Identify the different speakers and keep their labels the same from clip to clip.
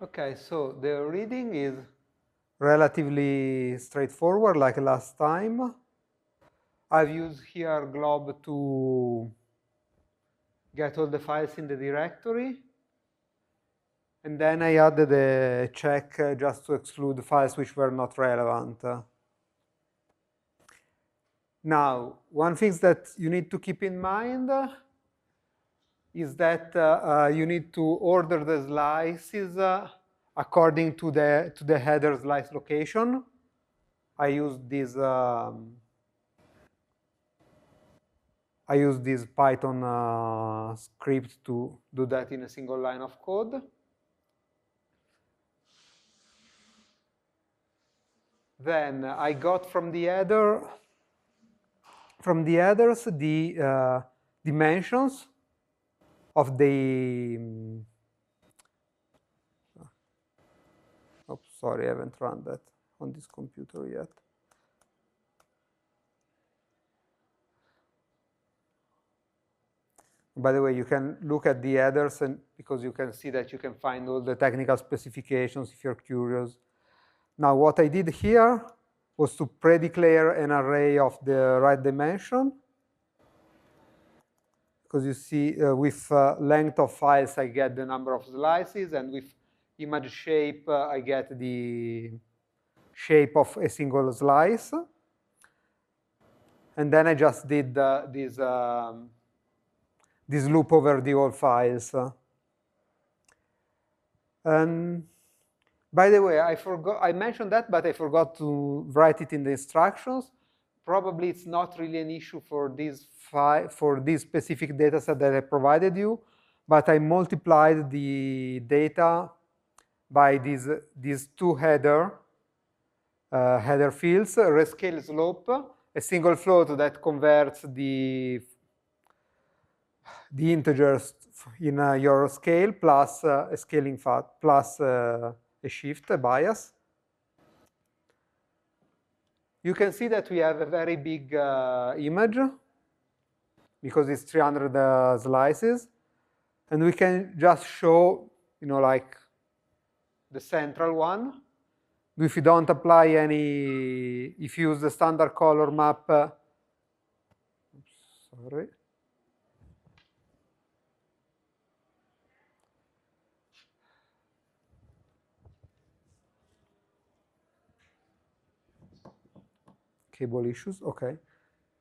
Speaker 1: Okay, so the reading is relatively straightforward, like last time. I've used here glob to get all the files in the directory. And then I added a check just to exclude files which were not relevant. Now, one thing that you need to keep in mind is that you need to order the slices according to the header slice location. I use this Python script to do that in a single line of code. Then I got from the headers the dimensions of the. Oops, sorry, I haven't run that on this computer yet. By the way, you can look at the headers, and because you can see that you can find all the technical specifications if you're curious. Now, what I did here was to pre-declare an array of the right dimension. Because you see, with length of files, I get the number of slices, and with image shape, I get the shape of a single slice. And then I just did this loop over the whole files. And by the way, I mentioned that, but I forgot to write it in the instructions. Probably it's not really an issue for this specific data set that I provided you, but I multiplied the data by these two header fields, rescale slope, a single float that converts the integers in your scale, plus a scaling factor, plus a shift, a bias. You can see that we have a very big image because it's 300 slices, and we can just show, like the central one. If you don't apply any, if you use the standard color map, sorry. Cable issues, okay.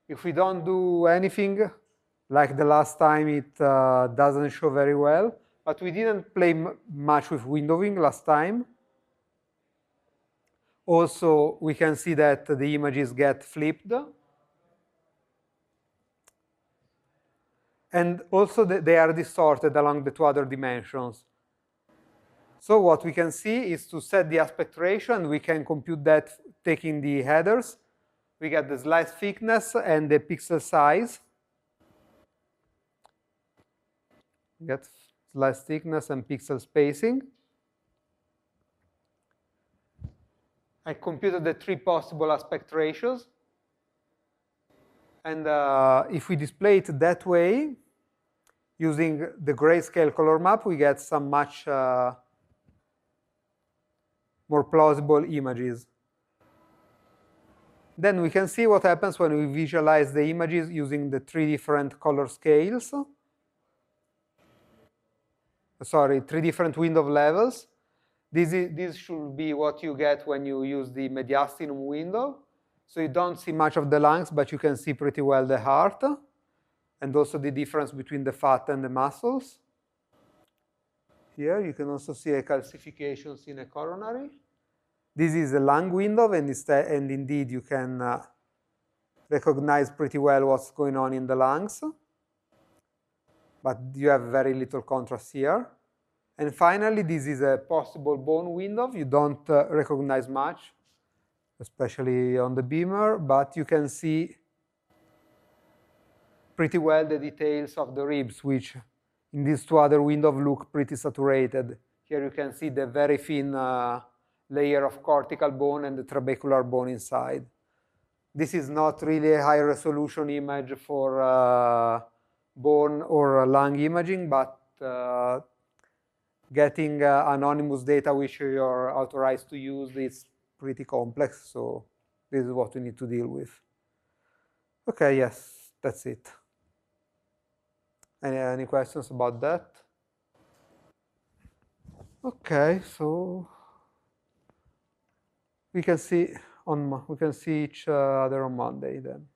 Speaker 1: If we don't do anything, like the last time, it doesn't show very well. But we didn't play much with windowing last time. Also, we can see that the images get flipped. And also, they are distorted along the two other dimensions. So what we can see is to set the aspect ratio, and we can compute that taking the headers. We get the slice thickness and the pixel size. We get slice thickness and pixel spacing. I computed the 3 possible aspect ratios. And if we display it that way, using the grayscale color map, we get some much more plausible images. Then we can see what happens when we visualize the images using the 3 different color scales. Sorry, 3 different window levels. This should be what you get when you use the mediastinum window. So you don't see much of the lungs, but you can see pretty well the heart, and also the difference between the fat and the muscles. Here you can also see a calcifications in a coronary. This is a lung window, and indeed you can recognize pretty well what's going on in the lungs. But you have very little contrast here. And finally, this is a possible bone window. You don't recognize much, especially on the beamer, but you can see pretty well the details of the ribs, which in these two other windows look pretty saturated. Here you can see the very thin layer of cortical bone and the trabecular bone inside. This is not really a high resolution image for bone or lung imaging, but getting anonymous data which you're authorized to use is pretty complex, so this is what we need to deal with. Okay, yes, that's it. Any questions about that? Okay, so we can see each other on Monday then.